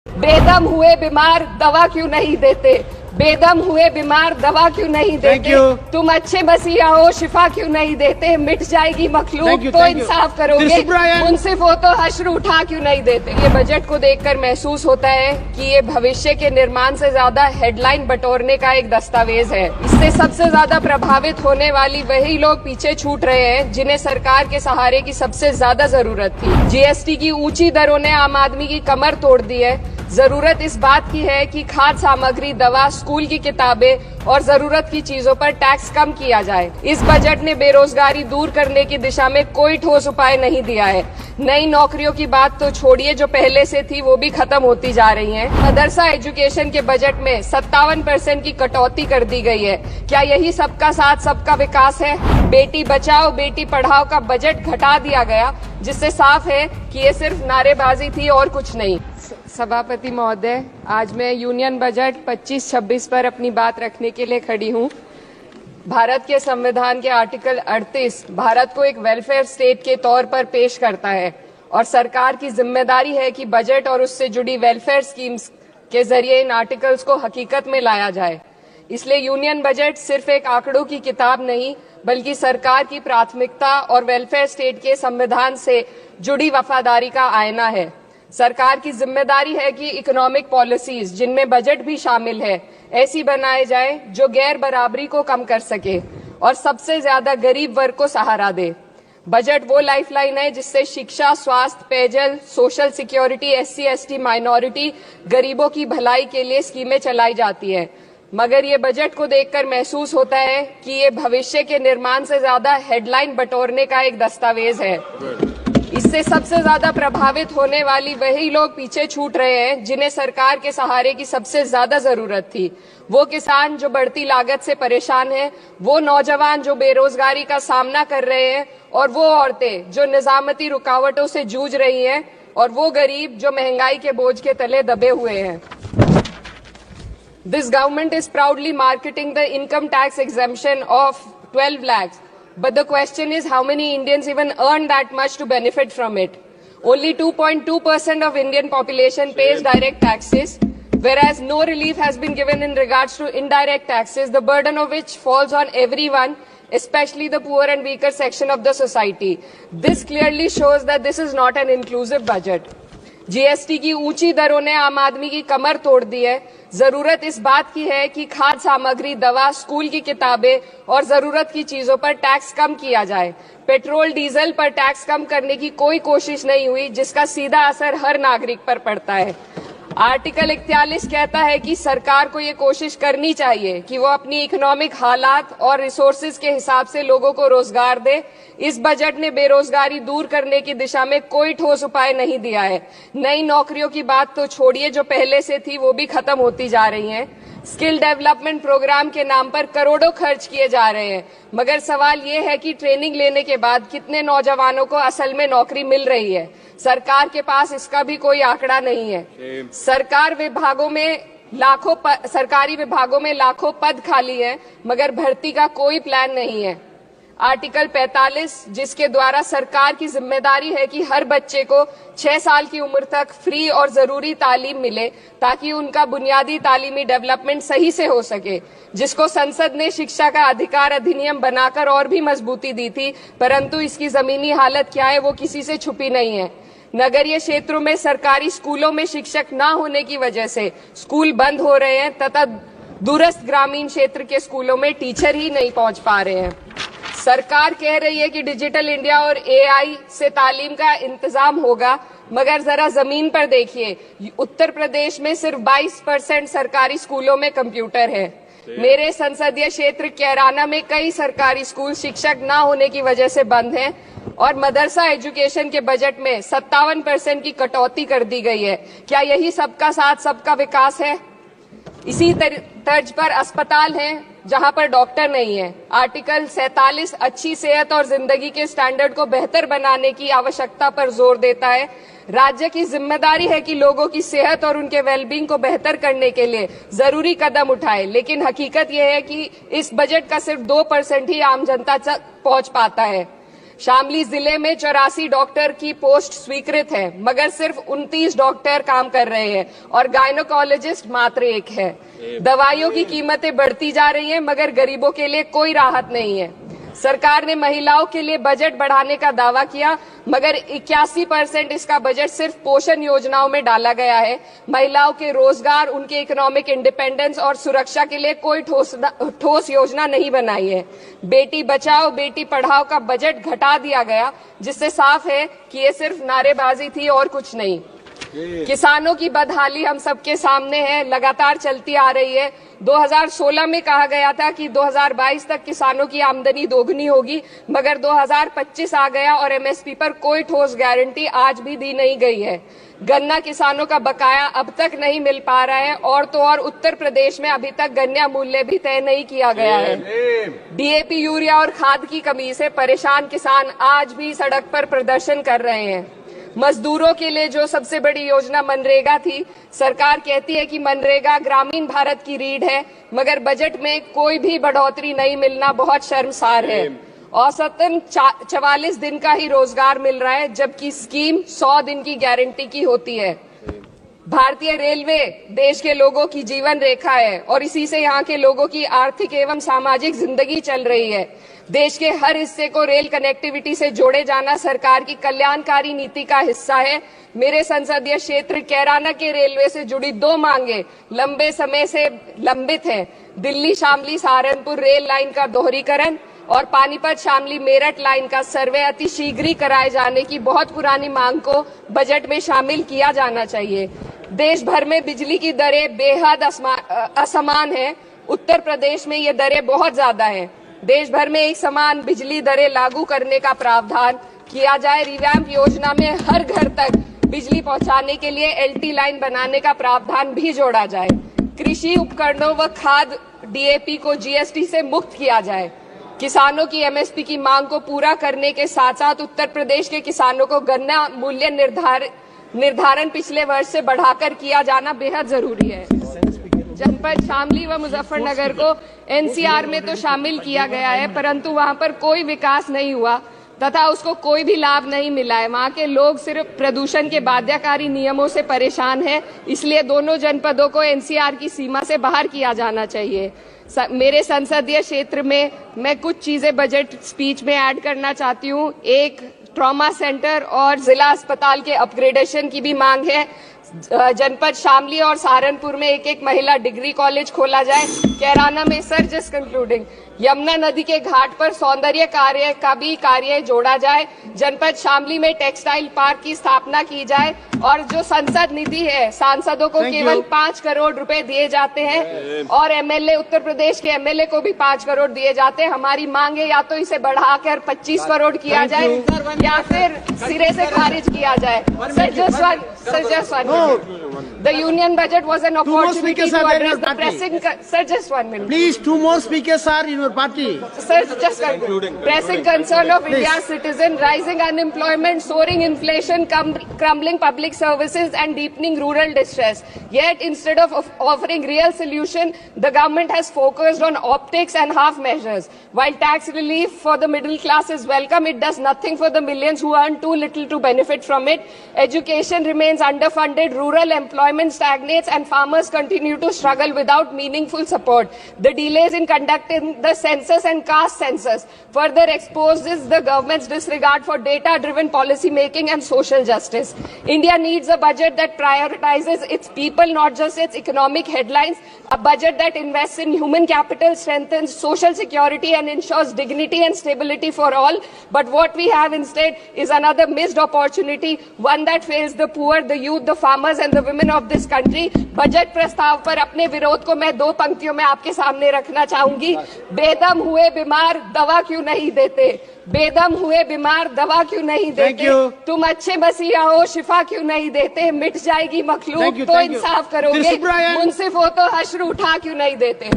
बेदम हुए बीमार दवा क्यों नहीं देते? बेदम हुए बीमार दवा क्यों नहीं देते? तुम अच्छे मसीहा हो, शिफा क्यों नहीं देते? मिट जाएगी मखलूक तो इंसाफ करोगे, मुनसिफ हो तो हश्र उठा क्यों नहीं देते? ये बजट को देखकर महसूस होता है कि ये भविष्य के निर्माण से ज्यादा हेडलाइन बटोरने का एक दस्तावेज है। इससे सबसे ज्यादा प्रभावित होने वाली वही लोग पीछे छूट रहे हैं जिन्हें सरकार के सहारे की सबसे ज्यादा जरूरत थी। जीएसटी की ऊंची दरों ने आम आदमी की कमर तोड़ दी है। जरूरत इस बात की है कि खाद्य सामग्री, दवा, स्कूल की किताबें और जरूरत की चीजों पर टैक्स कम किया जाए। इस बजट ने बेरोजगारी दूर करने की दिशा में कोई ठोस उपाय नहीं दिया है। नई नौकरियों की बात तो छोड़िए, जो पहले से थी वो भी खत्म होती जा रही हैं। मदरसा एजुकेशन के बजट में 57% की कटौती कर दी गई है। क्या यही सबका साथ सबका विकास है? बेटी बचाओ बेटी पढ़ाओ का बजट घटा दिया गया, जिससे साफ है कि ये सिर्फ नारेबाजी थी और कुछ नहीं। सभापति महोदय, आज मैं यूनियन बजट 25-26 पर अपनी बात रखने के लिए खड़ी हूँ। भारत के संविधान के आर्टिकल 38 भारत को एक वेलफेयर स्टेट के तौर पर पेश करता है और सरकार की जिम्मेदारी है कि बजट और उससे जुड़ी वेलफेयर स्कीम्स के जरिए इन आर्टिकल्स को हकीकत में लाया जाए। इसलिए यूनियन बजट सिर्फ एक आंकड़ों की किताब नहीं, बल्कि सरकार की प्राथमिकता और वेलफेयर स्टेट के संविधान से जुड़ी वफादारी का आईना है। सरकार की जिम्मेदारी है कि इकोनॉमिक पॉलिसीज, जिनमें बजट भी शामिल है, ऐसी बनाए जाए जो गैर बराबरी को कम कर सके और सबसे ज्यादा गरीब वर्ग को सहारा दे। बजट वो लाइफलाइन है जिससे शिक्षा, स्वास्थ्य, पेयजल, social security, SC, ST, minority, गरीबों की भलाई के लिए स्कीमें चलाई जाती है। मगर ये बजट को देखकर महसूस होता है कि ये भविष्य के निर्माण से ज्यादा हेडलाइन बटोरने का एक दस्तावेज है। इससे सबसे ज्यादा प्रभावित होने वाली वही लोग पीछे छूट रहे हैं जिन्हें सरकार के सहारे की सबसे ज्यादा जरूरत थी। वो किसान जो बढ़ती लागत से परेशान हैं, वो नौजवान जो बेरोजगारी का सामना कर रहे हैं, और वो औरतें जो निजामती रुकावटों से जूझ रही हैं, और वो गरीब जो महंगाई के बोझ के तले दबे हुए हैं। This government is proudly marketing the income tax exemption of 12 lakhs. But the question is, how many Indians even earn that much to benefit from it? Only 2.2% of Indian population pays direct taxes, whereas no relief has been given in regards to indirect taxes, the burden of which falls on everyone, especially the poor and weaker section of the society. This clearly shows that this is not an inclusive budget. GST की ऊंची दरों ने आम आदमी की कमर तोड़ दी है। जरूरत इस बात की है कि खाद्य सामग्री, दवा, स्कूल की किताबें और जरूरत की चीजों पर टैक्स कम किया जाए। पेट्रोल डीजल पर टैक्स कम करने की कोई कोशिश नहीं हुई, जिसका सीधा असर हर नागरिक पर पड़ता है। आर्टिकल 41 कहता है कि सरकार को ये कोशिश करनी चाहिए कि वो अपनी इकोनॉमिक हालात और रिसोर्सेज के हिसाब से लोगों को रोजगार दे। इस बजट ने बेरोजगारी दूर करने की दिशा में कोई ठोस उपाय नहीं दिया है। नई नौकरियों की बात तो छोड़िए, जो पहले से थी वो भी खत्म होती जा रही हैं। स्किल डेवलपमेंट प्रोग्राम के नाम पर करोड़ों खर्च किए जा रहे हैं, मगर सवाल ये है कि ट्रेनिंग लेने के बाद कितने नौजवानों को असल में नौकरी मिल रही है। सरकार के पास इसका भी कोई आंकड़ा नहीं है। सरकारी विभागों में लाखों पद खाली हैं, मगर भर्ती का कोई प्लान नहीं है। आर्टिकल 45, जिसके द्वारा सरकार की जिम्मेदारी है कि हर बच्चे को 6 साल की उम्र तक फ्री और जरूरी तालीम मिले, ताकि उनका बुनियादी तालीमी डेवलपमेंट सही से हो सके, जिसको संसद ने शिक्षा का अधिकार अधिनियम बनाकर और भी मजबूती दी थी, परंतु इसकी जमीनी हालत क्या है वो किसी से छुपी नहीं है। नगरीय क्षेत्रों में सरकारी स्कूलों में शिक्षक न होने की वजह से स्कूल बंद हो रहे हैं, तथा दूरस्थ ग्रामीण क्षेत्र के स्कूलों में टीचर ही नहीं पहुंच पा रहे हैं। सरकार कह रही है कि डिजिटल इंडिया और AI से तालीम का इंतजाम होगा, मगर जरा जमीन पर देखिए, उत्तर प्रदेश में सिर्फ 22% सरकारी स्कूलों में कंप्यूटर है। मेरे संसदीय क्षेत्र कैराना में कई सरकारी स्कूल शिक्षक न होने की वजह से बंद हैं, और मदरसा एजुकेशन के बजट में 57% की कटौती कर दी गई है। क्या यही सबका साथ सबका विकास है? इसी तर्ज पर अस्पताल हैं जहां पर डॉक्टर नहीं है। आर्टिकल 47 अच्छी सेहत और जिंदगी के स्टैंडर्ड को बेहतर बनाने की आवश्यकता पर जोर देता है। राज्य की जिम्मेदारी है कि लोगों की सेहत और उनके वेलबींग को बेहतर करने के लिए जरूरी कदम उठाए, लेकिन हकीकत यह है कि इस बजट का सिर्फ 2% ही आम जनता तक पहुंच पाता है। शामली जिले में 84 डॉक्टर की पोस्ट स्वीकृत है, मगर सिर्फ 29 डॉक्टर काम कर रहे हैं और गायनोकोलॉजिस्ट मात्र 1 है। दवाइयों की कीमतें बढ़ती जा रही हैं, मगर गरीबों के लिए कोई राहत नहीं है। सरकार ने महिलाओं के लिए बजट बढ़ाने का दावा किया, मगर 81% इसका बजट सिर्फ पोषण योजनाओं में डाला गया है। महिलाओं के रोजगार, उनके इकोनॉमिक इंडिपेंडेंस और सुरक्षा के लिए कोई ठोस योजना नहीं बनाई है। बेटी बचाओ बेटी पढ़ाओ का बजट घटा दिया गया, जिससे साफ है कि ये सिर्फ नारेबाजी थी और कुछ नहीं। किसानों की बदहाली हम सबके सामने है, लगातार चलती आ रही है। 2016 में कहा गया था कि 2022 तक किसानों की आमदनी दोगुनी होगी, मगर 2025 आ गया और एमएसपी पर कोई ठोस गारंटी आज भी दी नहीं गई है। गन्ना किसानों का बकाया अब तक नहीं मिल पा रहा है और तो और उत्तर प्रदेश में अभी तक गन्ना मूल्य भी तय नहीं किया गया है। डीएपी, यूरिया और खाद की कमी से परेशान किसान आज भी सड़क पर प्रदर्शन कर रहे हैं। मजदूरों के लिए जो सबसे बड़ी योजना मनरेगा थी, सरकार कहती है कि मनरेगा ग्रामीण भारत की रीढ़ है, मगर बजट में कोई भी बढ़ोतरी नहीं मिलना बहुत शर्मसार है। औसतन 44 दिन का ही रोजगार मिल रहा है, जबकि स्कीम 100 दिन की गारंटी की होती है। भारतीय रेलवे देश के लोगों की जीवन रेखा है और इसी से यहाँ के लोगों की आर्थिक एवं सामाजिक जिंदगी चल रही है। देश के हर हिस्से को रेल कनेक्टिविटी से जोड़े जाना सरकार की कल्याणकारी नीति का हिस्सा है। मेरे संसदीय क्षेत्र कैराना के रेलवे से जुड़ी 2 मांगे लंबे समय से लंबित हैं। दिल्ली शामली सहारनपुर रेल लाइन का दोहरीकरण और पानीपत शामली मेरठ लाइन का सर्वे अति शीघ्र ही कराए जाने की बहुत पुरानी मांग को बजट में शामिल किया जाना चाहिए। देश भर में बिजली की दरें बेहद असमान है। उत्तर प्रदेश में ये दरें बहुत ज्यादा हैं। देश भर में एक समान बिजली दरें लागू करने का प्रावधान किया जाए। रिवैम्प योजना में हर घर तक बिजली पहुंचाने के लिए एलटी लाइन बनाने का प्रावधान भी जोड़ा जाए। कृषि उपकरणों व खाद डीएपी को जीएसटी से मुक्त किया जाए। किसानों की एमएसपी की मांग को पूरा करने के साथ साथ उत्तर प्रदेश के किसानों को गन्ना मूल्य निर्धारण पिछले वर्ष से बढ़ाकर किया जाना बेहद जरूरी है। जनपद शामली व मुजफ्फरनगर को एनसीआर में तो शामिल किया गया है, परंतु वहां पर कोई विकास नहीं हुआ तथा उसको कोई भी लाभ नहीं मिला है। वहां के लोग सिर्फ प्रदूषण के बाध्यकारी नियमों से परेशान हैं, इसलिए दोनों जनपदों को एनसीआर की सीमा से बाहर किया जाना चाहिए। मेरे संसदीय क्षेत्र में मैं कुछ चीजें बजट स्पीच में ऐड करना चाहती हूँ। एक, ट्रॉमा सेंटर और जिला अस्पताल के अपग्रेडेशन की भी मांग है। जनपद शामली और सहारनपुर में एक महिला डिग्री कॉलेज खोला जाए। कैराना में जस्ट कंक्लूडिंग, यमुना नदी के घाट पर सौंदर्य कार्य का भी कार्य जोड़ा जाए। जनपद शामली में टेक्सटाइल पार्क की स्थापना की जाए और जो संसद निधि है, सांसदों को केवल 5 करोड़ रुपए दिए जाते हैं और एमएलए, उत्तर प्रदेश के एमएलए को भी 5 करोड़ दिए जाते हैं। हमारी मांग है या तो इसे बढ़ाकर 25 करोड़ किया जाए या फिर सिरे से खारिज किया जाए। The union budget was an opportunity to address the pressing. Sir, just 1 minute. Please, 2 more speakers are in your party. Sir, just pressing concern of India's citizen, rising unemployment, soaring inflation, crumbling public services, and deepening rural distress. Yet, instead of offering real solution, the government has focused on optics and half measures. While tax relief for the middle class is welcome, it does nothing for the millions who earn too little to benefit from it. Education remains underfunded. Rural employment stagnates and farmers continue to struggle without meaningful support. The delays in conducting the census and caste census further exposes the government's disregard for data-driven policy making and social justice. India needs a budget that prioritizes its people, not just its economic headlines. A budget that invests in human capital, strengthens social security and ensures dignity and stability for all. But what we have instead is another missed opportunity, one that fails the poor, the youth, the farmers and the women of this country. Budget प्रस्ताव पर अपने विरोध को मैं 2 पंक्तियों में आपके सामने रखना चाहूंगी। बेदम हुए बीमार दवा क्यों नहीं देते? बेदम हुए बीमार दवा क्यों नहीं देते? तुम अच्छे मसीहा हो, शिफा क्यों नहीं देते? मिट जाएगी मखलूक तो इंसाफ करोगे, मुंसिफ हो तो हश्र उठा क्यों नहीं देते?